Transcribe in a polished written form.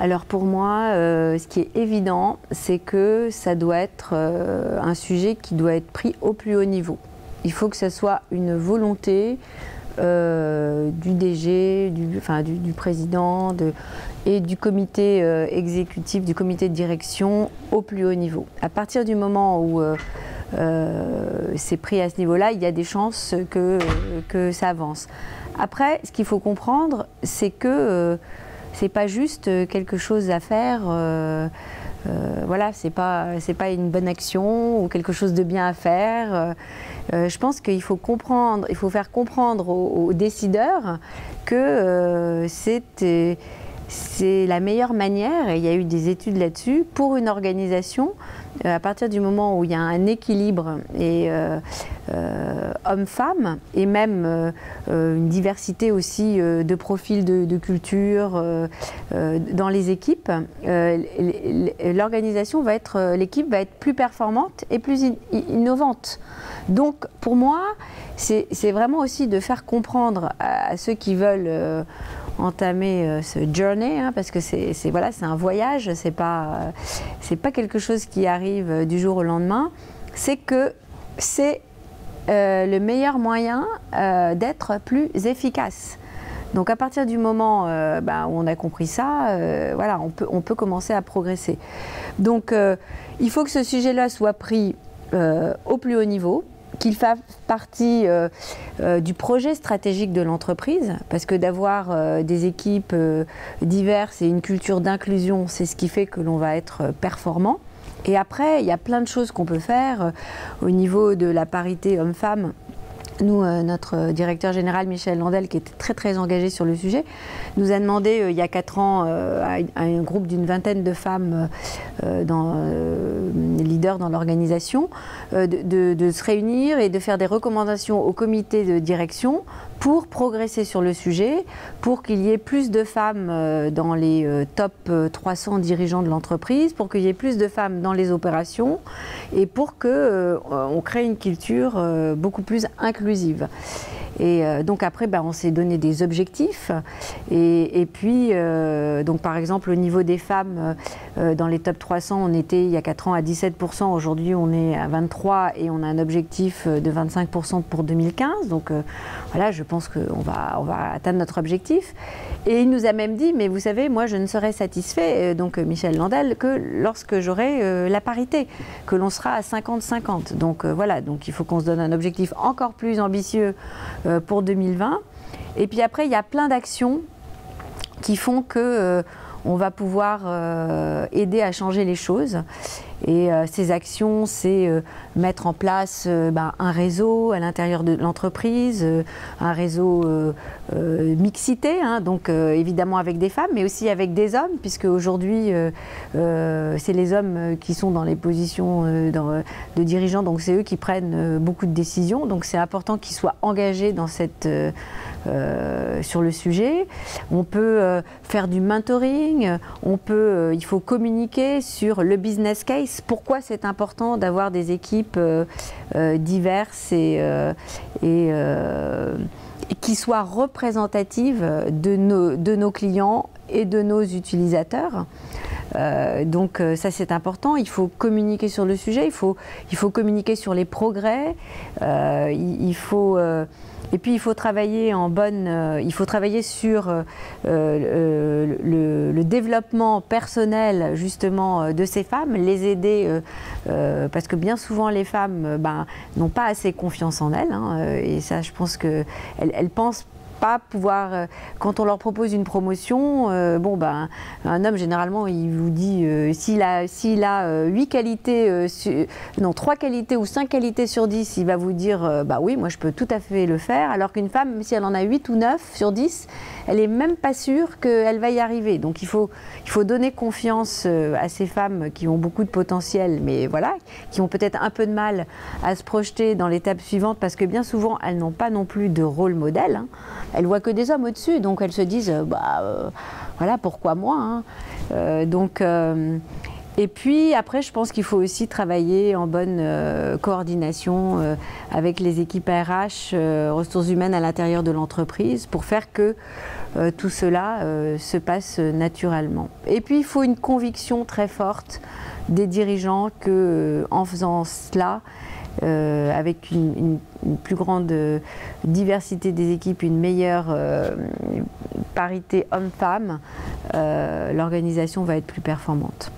Alors pour moi, ce qui est évident, c'est que ça doit être un sujet qui doit être pris au plus haut niveau. Il faut que ce soit une volonté du DG, du président et du comité exécutif, du comité de direction au plus haut niveau. À partir du moment où c'est pris à ce niveau-là, il y a des chances que ça avance. Après, ce qu'il faut comprendre, c'est que c'est pas juste quelque chose à faire, voilà, c'est pas une bonne action ou quelque chose de bien à faire. Je pense qu'il faut comprendre, il faut faire comprendre aux décideurs que c'est la meilleure manière, et il y a eu des études là-dessus, pour une organisation, à partir du moment où il y a un équilibre et hommes-femmes, et même une diversité aussi de profils de culture dans les équipes, l'organisation va être, l'équipe va être plus performante et plus innovante. Donc pour moi, c'est vraiment aussi de faire comprendre à ceux qui veulent entamer ce journey, hein, parce que c'est un voyage, c'est pas quelque chose qui arrive du jour au lendemain, c'est que c'est le meilleur moyen d'être plus efficace. Donc à partir du moment où on a compris ça, voilà, on peut commencer à progresser. Donc il faut que ce sujet-là soit pris au plus haut niveau, qu'il fasse partie du projet stratégique de l'entreprise, parce que d'avoir des équipes diverses et une culture d'inclusion, c'est ce qui fait que l'on va être performant. Et après, il y a plein de choses qu'on peut faire au niveau de la parité homme-femme. Nous, notre directeur général Michel Landel, qui était très engagé sur le sujet, nous a demandé il y a 4 ans à un groupe d'une vingtaine de femmes leaders dans l'organisation de se réunir et de faire des recommandations au comité de direction pour progresser sur le sujet, pour qu'il y ait plus de femmes dans les top 300 dirigeants de l'entreprise, pour qu'il y ait plus de femmes dans les opérations et pour qu'on crée une culture beaucoup plus inclusive. Et donc après, on s'est donné des objectifs. Et puis, donc par exemple, au niveau des femmes, dans les top 300, on était il y a 4 ans à 17%. Aujourd'hui, on est à 23% et on a un objectif de 25% pour 2015. Donc voilà, je pense qu'on va atteindre notre objectif. Et il nous a même dit, mais vous savez, moi, je ne serai satisfait, donc Michel Landel, que lorsque j'aurai la parité, que l'on sera à 50-50. Donc voilà, donc il faut qu'on se donne un objectif encore plus ambitieux pour 2020. Et puis après, il y a plein d'actions qui font que on va pouvoir aider à changer les choses. Et ces actions, c'est mettre en place un réseau à l'intérieur de l'entreprise, un réseau mixité, hein, donc évidemment avec des femmes, mais aussi avec des hommes, puisque aujourd'hui, c'est les hommes qui sont dans les positions de dirigeants, donc c'est eux qui prennent beaucoup de décisions. Donc c'est important qu'ils soient engagés dans sur le sujet. On peut faire du mentoring, il faut communiquer sur le business case. Pourquoi c'est important d'avoir des équipes diverses et qui soient représentatives de nos clients et de nos utilisateurs. Donc ça c'est important, il faut communiquer sur le sujet, il faut communiquer sur les progrès, et puis il faut travailler il faut travailler sur le développement personnel justement de ces femmes, les aider parce que bien souvent les femmes n'ont pas assez confiance en elles, hein, et ça je pense qu'elles pensent pas pouvoir, quand on leur propose une promotion, un homme généralement il vous dit s'il a 8 qualités, 3 qualités ou 5 qualités sur 10, il va vous dire oui, moi je peux tout à fait le faire, alors qu'une femme, même si elle en a 8 ou 9 sur 10, elle est même pas sûre qu'elle va y arriver. Donc il faut donner confiance à ces femmes qui ont beaucoup de potentiel, mais voilà, qui ont peut-être un peu de mal à se projeter dans l'étape suivante, parce que bien souvent elles n'ont pas non plus de rôle modèle, hein. Elles voient que des hommes au-dessus, donc elles se disent voilà, pourquoi moi, hein. Et puis après, je pense qu'il faut aussi travailler en bonne coordination avec les équipes RH, ressources humaines à l'intérieur de l'entreprise pour faire que tout cela se passe naturellement. Et puis il faut une conviction très forte des dirigeants que en faisant cela, avec une plus grande diversité des équipes, une meilleure parité homme-femme, l'organisation va être plus performante.